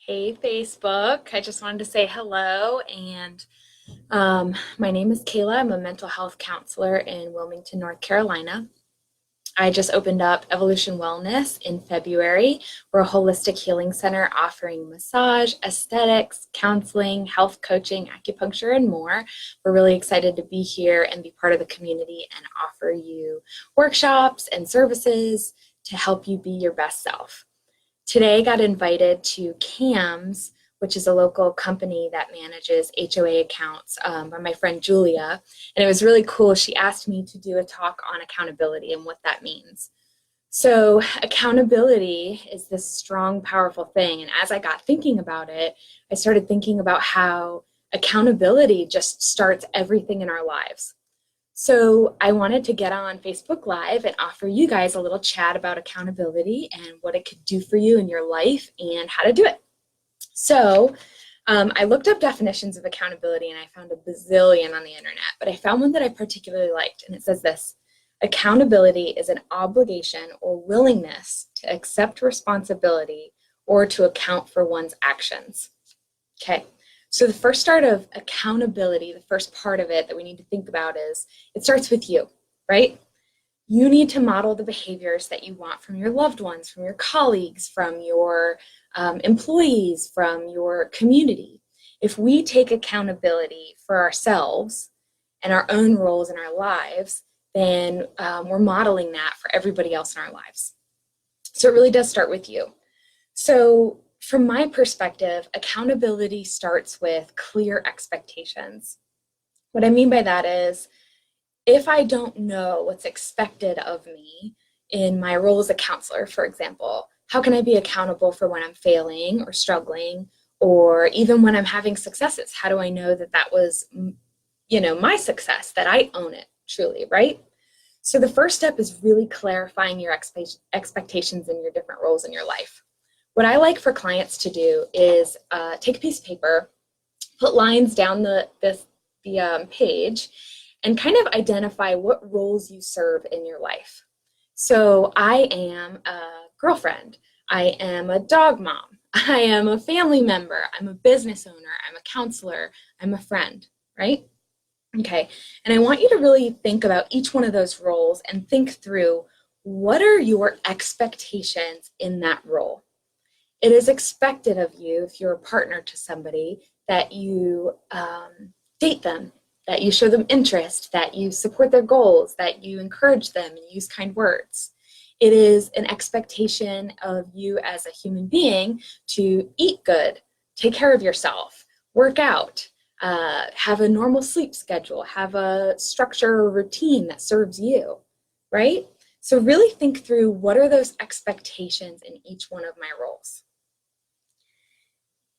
Hey, Facebook. I just wanted to say hello. And my name is Kayla. I'm a mental health counselor in Wilmington, North Carolina. I just opened up Evolution Wellness in February. We're a holistic healing center offering massage, aesthetics, counseling, health coaching, acupuncture, and more. We're really excited to be here and be part of the community and offer you workshops and services to help you be your best self. Today, I got invited to CAMS, which is a local company that manages HOA accounts, by my friend Julia. And it was really cool. She asked me to do a talk on accountability and what that means. So, accountability is this strong, powerful thing. And as I got thinking about it, I started thinking about how accountability just starts everything in our lives. So I wanted to get on Facebook Live and offer you guys a little chat about accountability and what it could do for you in your life and how to do it. So I looked up definitions of accountability and I found a bazillion on the internet, but I found one that I particularly liked, and it says this: accountability is an obligation or willingness to accept responsibility or to account for one's actions. Okay. So the first start of accountability, the first part of it that we need to think about is it starts with you, right? You need to model the behaviors that you want from your loved ones, from your colleagues, from your employees, from your community. If we take accountability for ourselves and our own roles in our lives, then we're modeling that for everybody else in our lives. So it really does start with you. So from my perspective, accountability starts with clear expectations. What I mean by that is, if I don't know what's expected of me in my role as a counselor, for example, how can I be accountable for when I'm failing or struggling, or even when I'm having successes? How do I know that that was, my success, that I own it truly, right? So the first step is really clarifying your expectations in your different roles in your life. What I like for clients to do is take a piece of paper, put lines down the page, and kind of identify what roles you serve in your life. So I am a girlfriend, I am a dog mom, I am a family member, I'm a business owner, I'm a counselor, I'm a friend, right? Okay, and I want you to really think about each one of those roles and think through, what are your expectations in that role? It is expected of you, if you're a partner to somebody, that you date them, that you show them interest, that you support their goals, that you encourage them and use kind words. It is an expectation of you as a human being to eat good, take care of yourself, work out, have a normal sleep schedule, have a structure or routine that serves you, right? So really think through, what are those expectations in each one of my roles?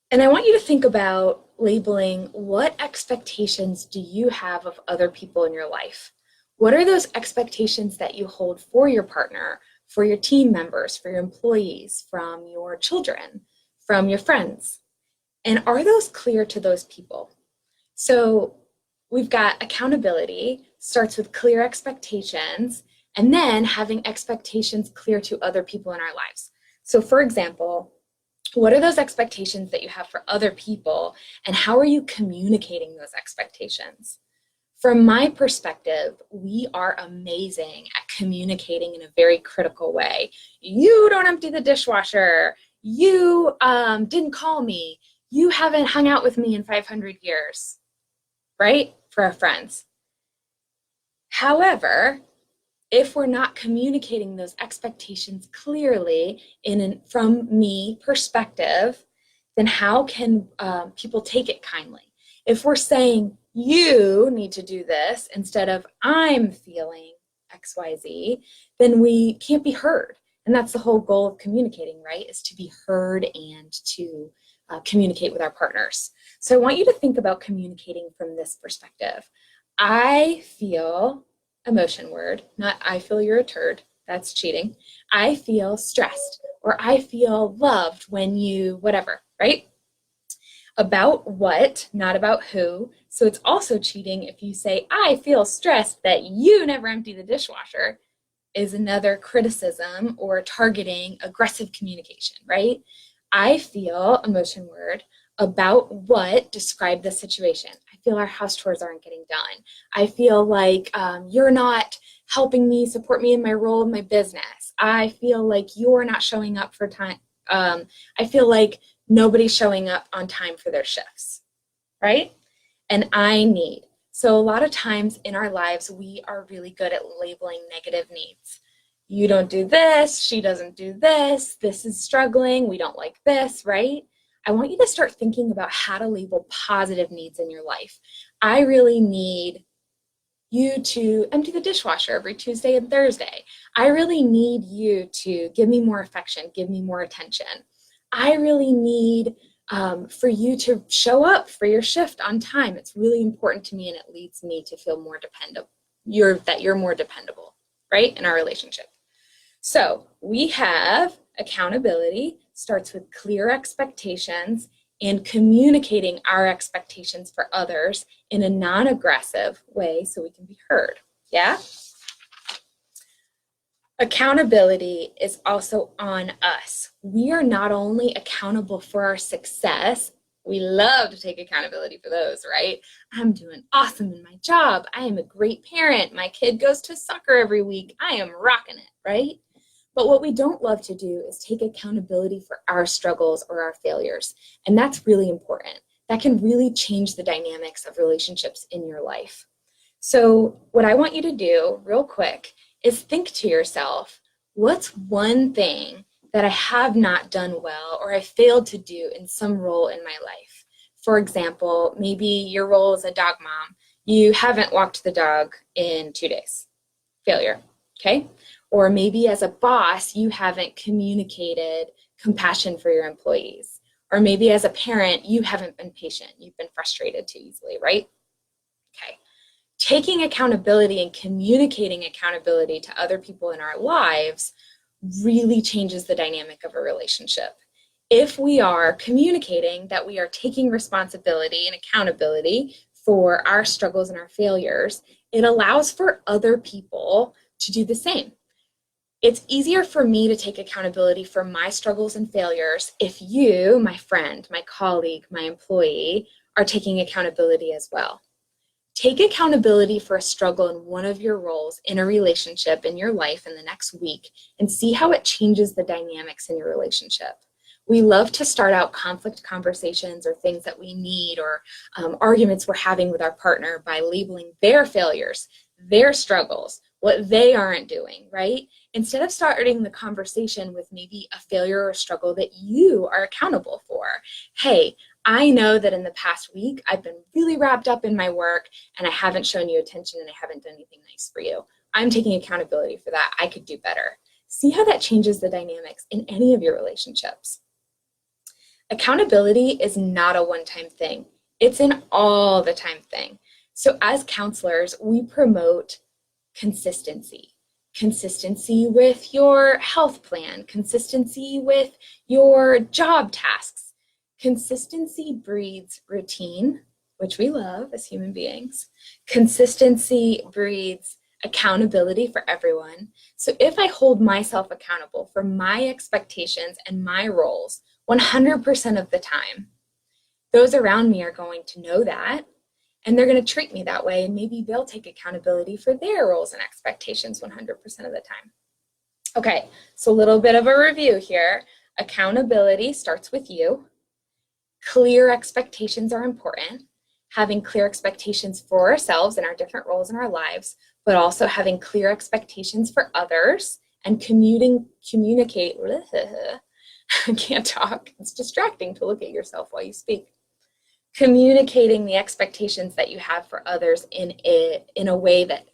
And I want you to think about labeling, what expectations do you have of other people in your life? What are those expectations that you hold for your partner, for your team members, for your employees, from your children, from your friends? And are those clear to those people? So we've got accountability, starts with clear expectations, and then having expectations clear to other people in our lives. So for example, what are those expectations that you have for other people, and how are you communicating those expectations? From my perspective, we are amazing at communicating in a very critical way. You don't empty the dishwasher. You didn't call me. You haven't hung out with me in 500 years, right? For our friends. However, if we're not communicating those expectations clearly from me perspective, then how can people take it kindly? If we're saying, you need to do this, instead of I'm feeling XYZ, then we can't be heard. And that's the whole goal of communicating, right? Is to be heard and to communicate with our partners. So I want you to think about communicating from this perspective. I feel, emotion word, not I feel you're a turd, that's cheating. I feel stressed, or I feel loved when you, whatever, right? About what, not about who. So it's also cheating if you say, I feel stressed that you never empty the dishwasher, is another criticism or targeting aggressive communication, right? I feel emotion word about what describe the situation. I feel our house chores aren't getting done. I feel like you're not helping me support me in my role in my business. I feel like you're not showing up for time. I feel like nobody's showing up on time for their shifts, right? And I need. So a lot of times in our lives, we are really good at labeling negative needs. You don't do this, she doesn't do this is struggling, we don't like this, right? I want you to start thinking about how to label positive needs in your life. I really need you to empty the dishwasher every Tuesday and Thursday. I really need you to give me more affection, give me more attention. I really need for you to show up for your shift on time. It's really important to me, and it leads me to feel more dependable. You're more dependable, right, in our relationship. So we have accountability starts with clear expectations and communicating our expectations for others in a non-aggressive way so we can be heard. Yeah? Accountability is also on us. We are not only accountable for our success, we love to take accountability for those, right? I'm doing awesome in my job. I am a great parent. My kid goes to soccer every week. I am rocking it, right? But what we don't love to do is take accountability for our struggles or our failures. And that's really important. That can really change the dynamics of relationships in your life. So what I want you to do real quick is think to yourself, what's one thing that I have not done well or I failed to do in some role in my life? For example, maybe your role as a dog mom, you haven't walked the dog in 2 days. Failure, okay? Or maybe as a boss, you haven't communicated compassion for your employees. Or maybe as a parent, you haven't been patient. You've been frustrated too easily, right? Okay. Taking accountability and communicating accountability to other people in our lives really changes the dynamic of a relationship. If we are communicating that we are taking responsibility and accountability for our struggles and our failures, it allows for other people to do the same. It's easier for me to take accountability for my struggles and failures if you, my friend, my colleague, my employee, are taking accountability as well. Take accountability for a struggle in one of your roles in a relationship in your life in the next week and see how it changes the dynamics in your relationship. We love to start out conflict conversations or things that we need or arguments we're having with our partner by labeling their failures, their struggles, what they aren't doing, right? Instead of starting the conversation with maybe a failure or struggle that you are accountable for. Hey, I know that in the past week, I've been really wrapped up in my work and I haven't shown you attention and I haven't done anything nice for you. I'm taking accountability for that. I could do better. See how that changes the dynamics in any of your relationships. Accountability is not a one-time thing. It's an all the time thing. So as counselors, we promote consistency. Consistency with your health plan, consistency with your job tasks. Consistency breeds routine, which we love as human beings. Consistency breeds accountability for everyone. So if I hold myself accountable for my expectations and my roles 100% of the time, those around me are going to know that, and they're going to treat me that way, and maybe they'll take accountability for their roles and expectations 100% of the time. Okay, so a little bit of a review here. Accountability starts with you. Clear expectations are important. Having clear expectations for ourselves and our different roles in our lives, but also having clear expectations for others and communicate. I can't talk. It's distracting to look at yourself while you speak. Communicating the expectations that you have for others in a way that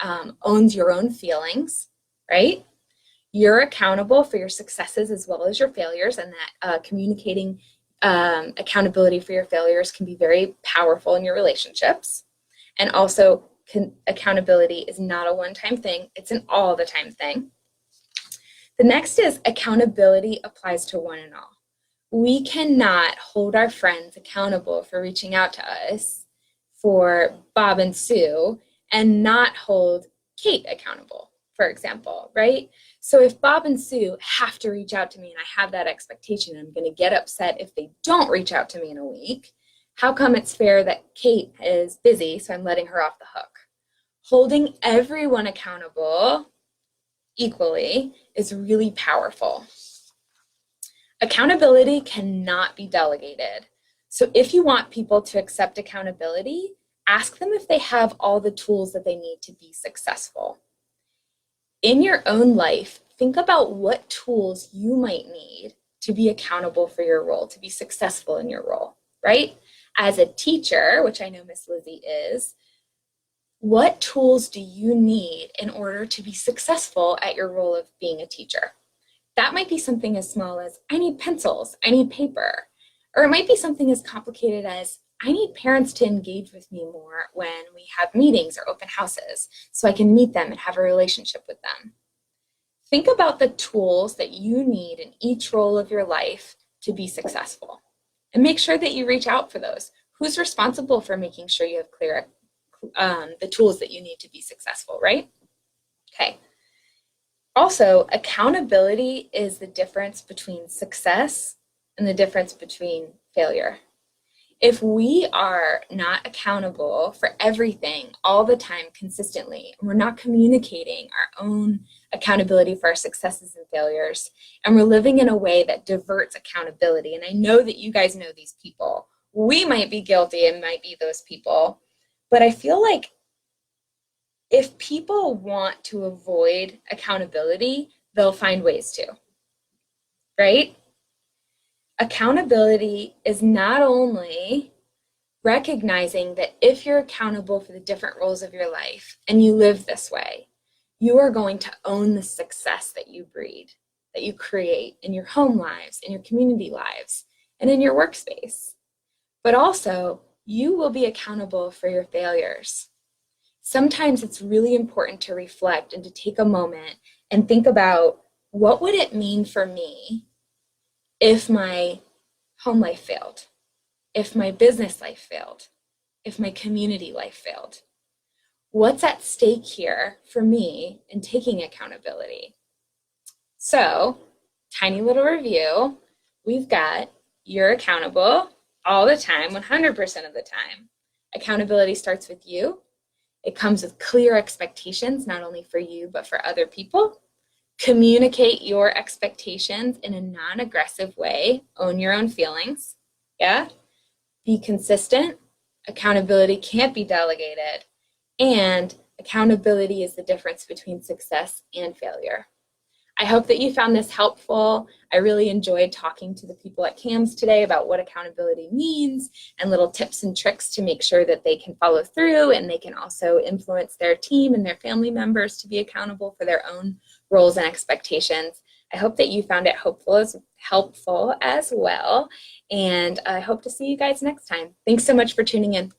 owns your own feelings, right? You're accountable for your successes as well as your failures, and that communicating accountability for your failures can be very powerful in your relationships. And also, accountability is not a one-time thing. It's an all-the-time thing. The next is accountability applies to one and all. We cannot hold our friends accountable for reaching out to us for Bob and Sue and not hold Kate accountable, for example, right? So if Bob and Sue have to reach out to me and I have that expectation, I'm going to get upset if they don't reach out to me in a week. How come it's fair that Kate is busy, so I'm letting her off the hook? Holding everyone accountable equally is really powerful. Accountability cannot be delegated. So if you want people to accept accountability, ask them if they have all the tools that they need to be successful. In your own life, think about what tools you might need to be accountable for your role, to be successful in your role, right? As a teacher, which I know Miss Lizzie is, what tools do you need in order to be successful at your role of being a teacher? That might be something as small as, I need pencils, I need paper. Or it might be something as complicated as, I need parents to engage with me more when we have meetings or open houses so I can meet them and have a relationship with them. Think about the tools that you need in each role of your life to be successful. And make sure that you reach out for those. Who's responsible for making sure you have clear the tools that you need to be successful, right? Okay. Also, accountability is the difference between success and the difference between failure. If we are not accountable for everything all the time consistently, and we're not communicating our own accountability for our successes and failures, and we're living in a way that diverts accountability, and I know that you guys know these people. We might be guilty and might be those people, but I feel like if people want to avoid accountability, they'll find ways to, right? Accountability is not only recognizing that if you're accountable for the different roles of your life and you live this way, you are going to own the success that you breed, that you create in your home lives, in your community lives, and in your workspace. But also, you will be accountable for your failures. Sometimes it's really important to reflect and to take a moment and think about, what would it mean for me if my home life failed, if my business life failed, if my community life failed? What's at stake here for me in taking accountability? So, tiny little review. We've got, you're accountable all the time, 100% of the time. Accountability starts with you. It comes with clear expectations, not only for you, but for other people. Communicate your expectations in a non-aggressive way. Own your own feelings. Yeah. Be consistent. Accountability can't be delegated. And accountability is the difference between success and failure. I hope that you found this helpful. I really enjoyed talking to the people at CAMS today about what accountability means and little tips and tricks to make sure that they can follow through and they can also influence their team and their family members to be accountable for their own roles and expectations. I hope that you found it helpful as well. And I hope to see you guys next time. Thanks so much for tuning in.